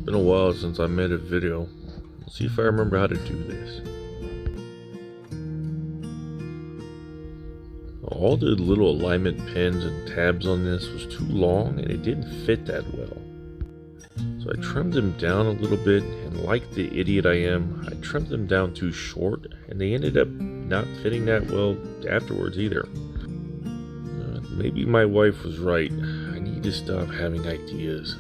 Been a while since I made a video. Let's see if I remember how to do this. All the little alignment pins and tabs on this was too long and it didn't fit that well. So I trimmed them down a little bit, and like the idiot I am, I trimmed them down too short and they ended up not fitting that well afterwards either. Maybe my wife was right. I need to stop having ideas.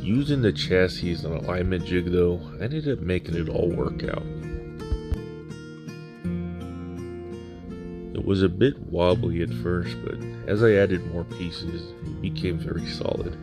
Using the chassis as an alignment jig though, I ended up making it all work out. It was a bit wobbly at first, but as I added more pieces, it became very solid.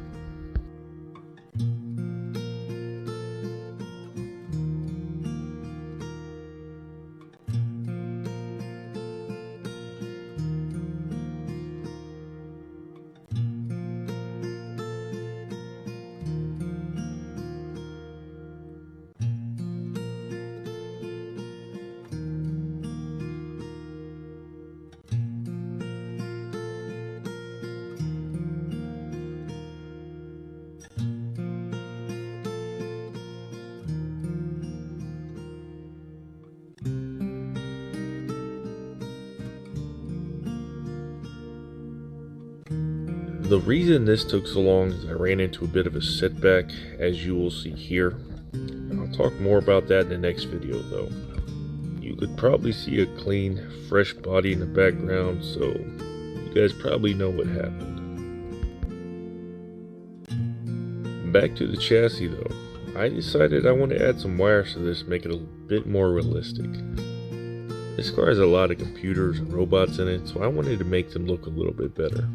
The reason this took so long is I ran into a bit of a setback, as you will see here. I'll talk more about that in the next video though. You could probably see a clean, fresh body in the background, so you guys probably know what happened. Back to the chassis though. I decided I want to add some wires to this to make it a bit more realistic. This car has a lot of computers and robots in it, so I wanted to make them look a little bit better.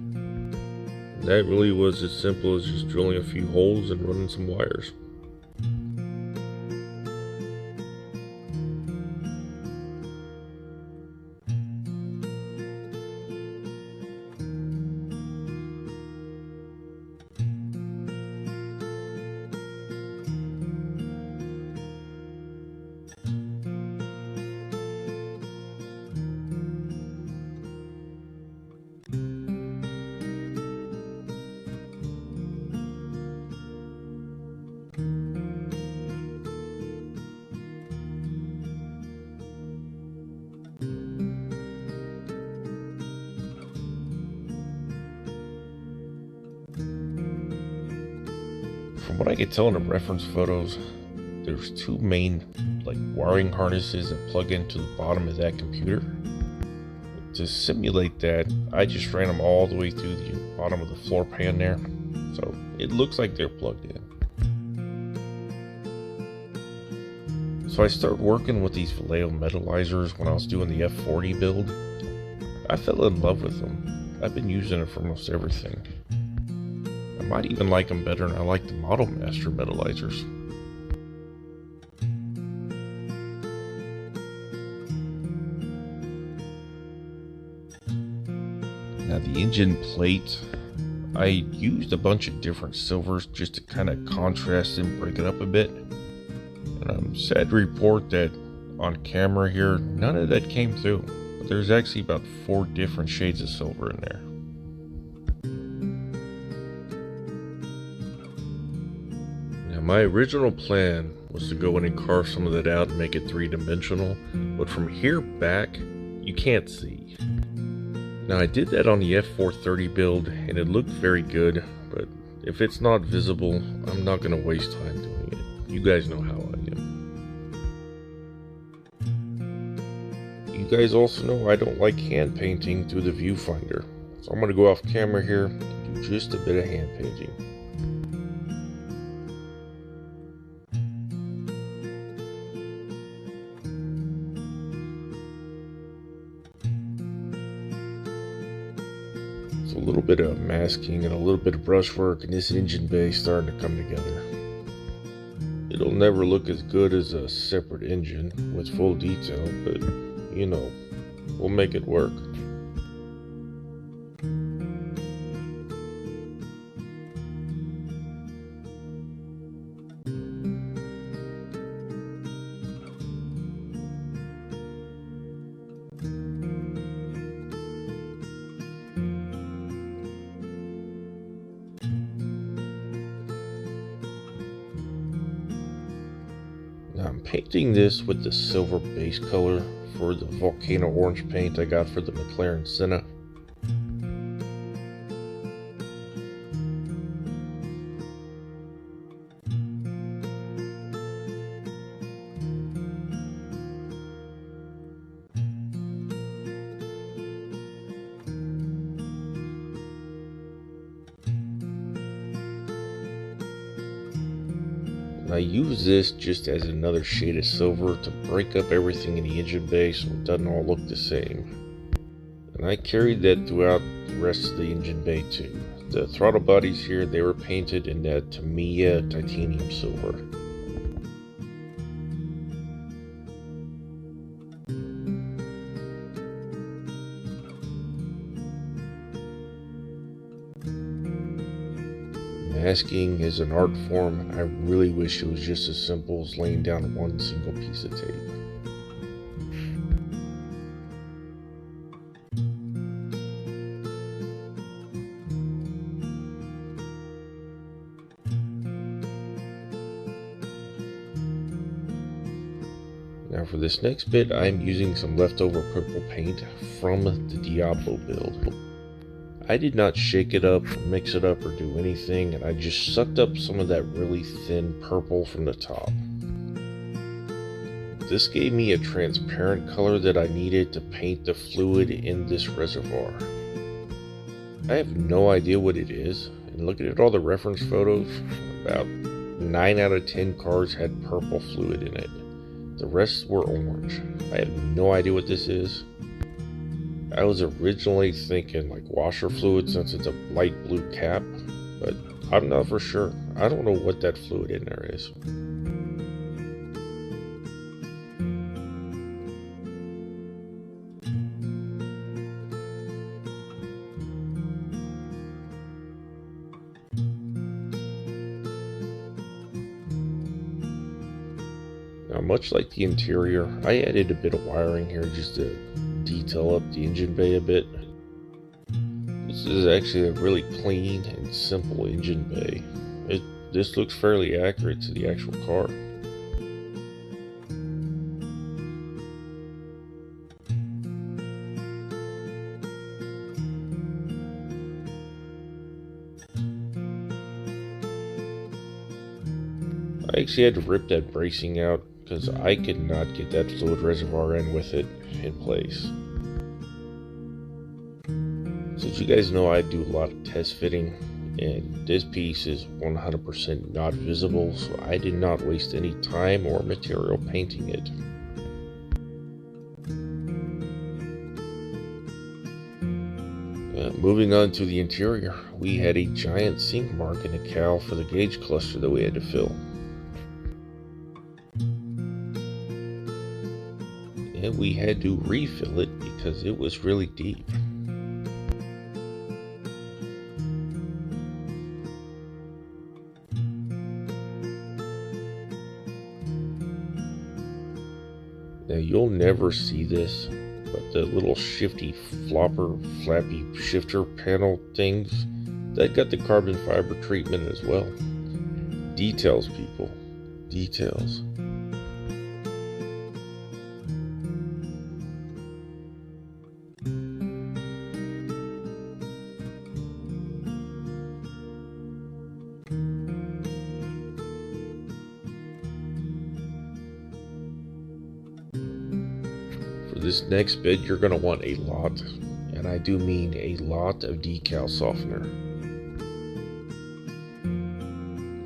That really was as simple as just drilling a few holes and running some wires. From what I could tell in the reference photos, there's two main wiring harnesses that plug into the bottom of that computer. To simulate that, I just ran them all the way through the bottom of the floor pan there, so it looks like they're plugged in. So I started working with these Vallejo metallizers when I was doing the F40 build. I fell in love with them. I've been using it for almost everything. I might even like them better than I like the Model Master metallizers. Now the engine plate, I used a bunch of different silvers just to kind of contrast and break it up a bit. And I'm sad to report that on camera here, none of that came through. But there's actually about 4 different shades of silver in there. My original plan was to go in and carve some of that out and make it 3-dimensional, but from here back, you can't see. Now I did that on the F430 build and it looked very good, but if it's not visible, I'm not going to waste time doing it. You guys know how I am. You guys also know I don't like hand painting through the viewfinder, so I'm going to go off camera here and do just a bit of hand painting. So a little bit of masking and a little bit of brushwork, and this engine bay starting to come together. It'll never look as good as a separate engine with full detail, but you know, we'll make it work. painting this with the silver base color for the volcano orange paint I got for the McLaren Senna. I use this just as another shade of silver to break up everything in the engine bay so it doesn't all look the same. And I carried that throughout the rest of the engine bay too. The throttle bodies here, they were painted in that Tamiya titanium silver. Masking is an art form. I really wish it was just as simple as laying down one single piece of tape. Now for this next bit, I'm using some leftover purple paint from the Diablo build. I did not shake it up, or mix it up, or do anything, and I just sucked up some of that really thin purple from the top. This gave me a transparent color that I needed to paint the fluid in this reservoir. I have no idea what it is, and looking at all the reference photos, about 9 out of 10 cars had purple fluid in it. The rest were orange. I have no idea what this is. I was originally thinking like washer fluid since it's a light blue cap, but I'm not for sure. I don't know what that fluid in there is. Now, much like the interior, I added a bit of wiring here just to detail up the engine bay a bit. This is actually a really clean and simple engine bay. This looks fairly accurate to the actual car. I actually had to rip that bracing out because I could not get that fluid reservoir in with it in place. Since you guys know I do a lot of test fitting, and this piece is 100% not visible, so I did not waste any time or material painting it. Moving on to the interior, we had a giant sink mark in the cowl for the gauge cluster that we had to fill. And we had to refill it because it was really deep. Now you'll never see this, but the little shifty flappy shifter panel things, that got the carbon fiber treatment as well. Details, people. Details. For this next bit, you're going to want a lot, and I do mean a lot of decal softener.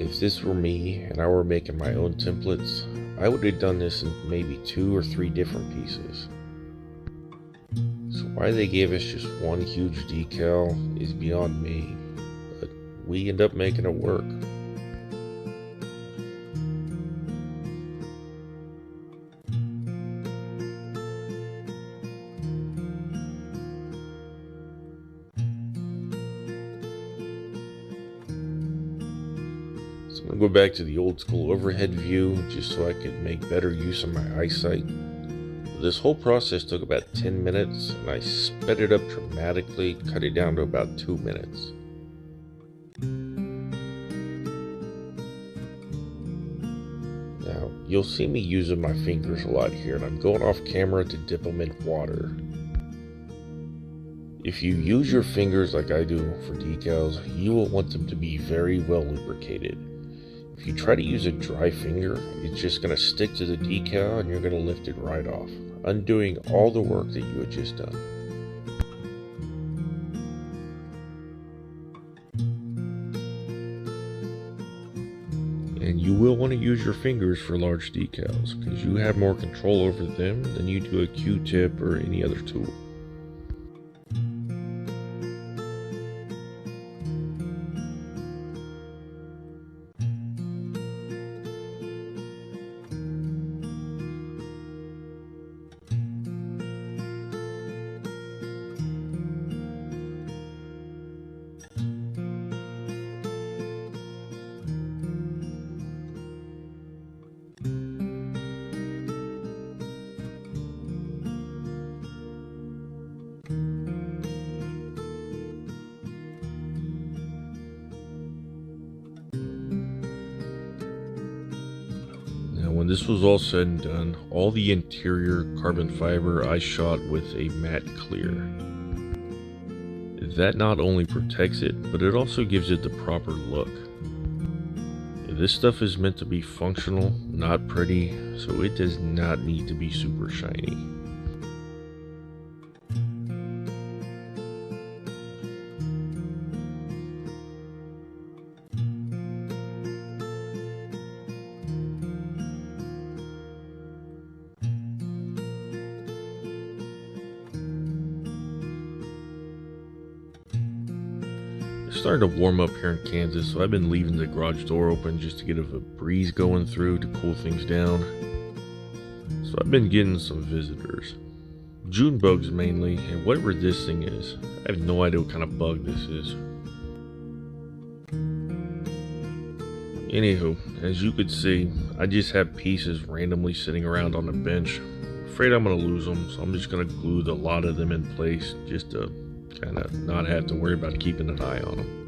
If this were me and I were making my own templates, I would have done this in maybe 2 or 3 different pieces. So why they gave us just one huge decal is beyond me, but we end up making it work. So I'm going to go back to the old school overhead view just so I could make better use of my eyesight. This whole process took about 10 minutes, and I sped it up dramatically, cut it down to about 2 minutes. Now, you'll see me using my fingers a lot here, and I'm going off camera to dip them in water. If you use your fingers like I do for decals, you will want them to be very well lubricated. If you try to use a dry finger, it's just going to stick to the decal and you're going to lift it right off, undoing all the work that you had just done. And you will want to use your fingers for large decals, because you have more control over them than you do a Q-tip or any other tool. When this was all said and done, all the interior carbon fiber I shot with a matte clear. That not only protects it, but it also gives it the proper look. This stuff is meant to be functional, not pretty, so it does not need to be super shiny. It's starting to warm up here in Kansas, so I've been leaving the garage door open just to get a breeze going through to cool things down. So I've been getting some visitors. June bugs mainly, and whatever this thing is. I have no idea what kind of bug this is. Anywho, as you could see, I just have pieces randomly sitting around on the bench. Afraid I'm going to lose them, so I'm just going to glue a lot of them in place just to kind of not have to worry about keeping an eye on them.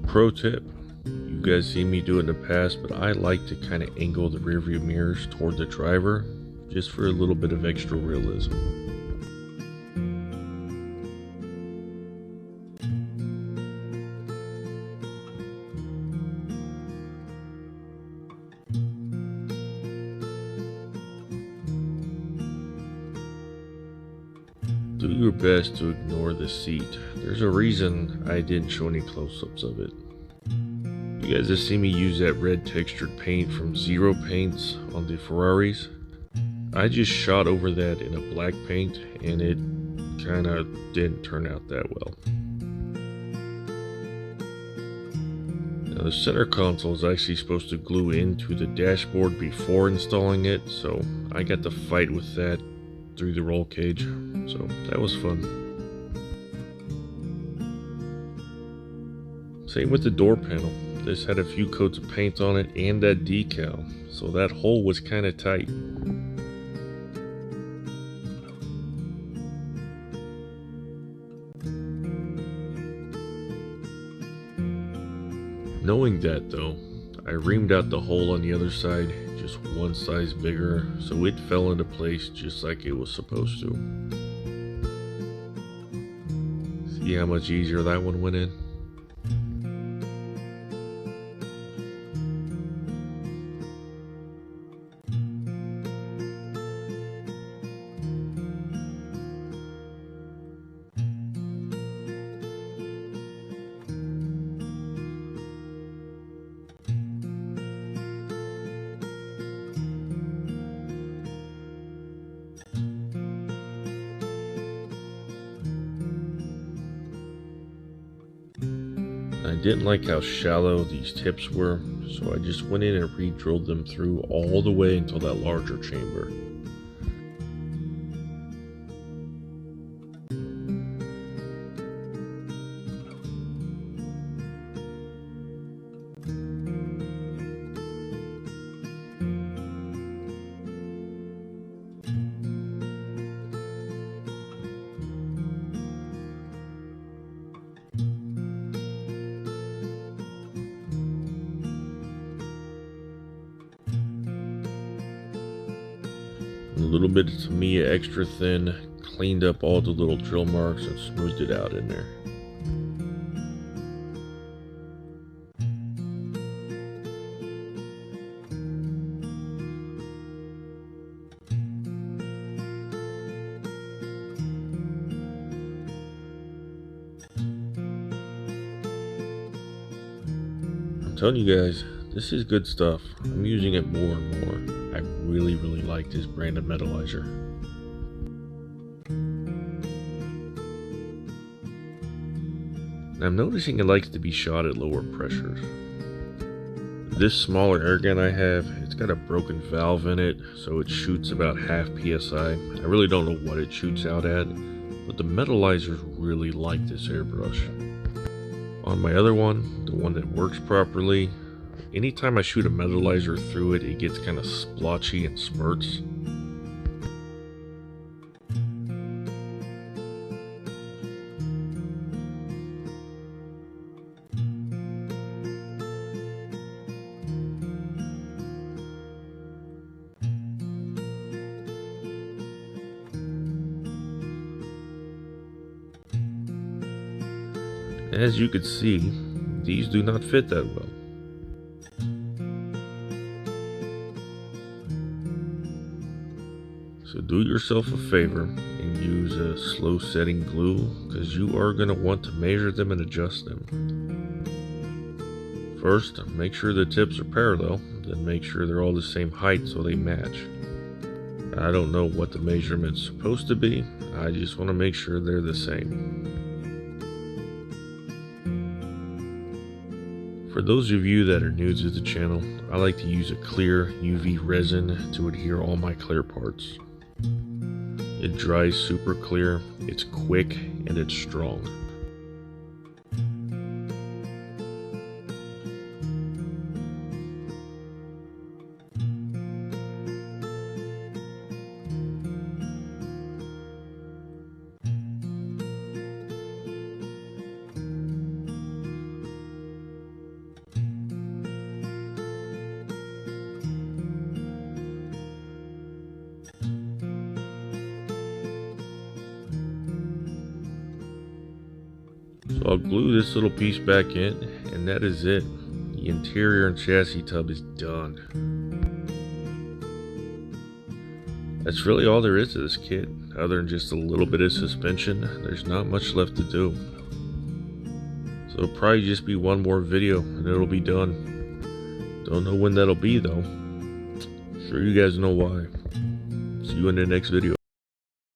Pro tip, you guys see me do it in the past, but I like to kind of angle the rear view mirrors toward the driver just for a little bit of extra realism. Do your best to ignore the seat. There's a reason I didn't show any close-ups of it. You guys have seen me use that red textured paint from Zero Paints on the Ferraris. I just shot over that in a black paint and it kind of didn't turn out that well. Now the center console is actually supposed to glue into the dashboard before installing it, so I got to fight with that through the roll cage, so that was fun. Same with the door panel. This had a few coats of paint on it and that decal, so that hole was kind of tight. Knowing that though, I reamed out the hole on the other side just one size bigger, so it fell into place just like it was supposed to. See how much easier that one went in? didn't like how shallow these tips were, so I just went in and re-drilled them through all the way until that larger chamber. A little bit of Tamiya extra thin, cleaned up all the little drill marks and smoothed it out in there. I'm telling you guys, this is good stuff. I'm using it more and more. I really like this brand of metallizer. And I'm noticing it likes to be shot at lower pressures. This smaller air gun I have, it's got a broken valve in it, so it shoots about half PSI. I really don't know what it shoots out at, but the metallizers really like this airbrush. On my other one, the one that works properly, anytime I shoot a metallizer through it, it gets kind of splotchy and spurts. As you can see, these do not fit that well. So do yourself a favor and use a slow setting glue, because you are going to want to measure them and adjust them. First, make sure the tips are parallel, then make sure they're all the same height so they match. I don't know what the measurement's supposed to be, I just want to make sure they're the same. For those of you that are new to the channel, I like to use a clear UV resin to adhere all my clear parts. It dries super clear, it's quick, and it's strong. So I'll glue this little piece back in, and that is it. The interior and chassis tub is done. That's really all there is to this kit. Other than just a little bit of suspension, there's not much left to do. So it'll probably just be one more video and it'll be done. Don't know when that'll be though. Sure you guys know why. See you in the next video.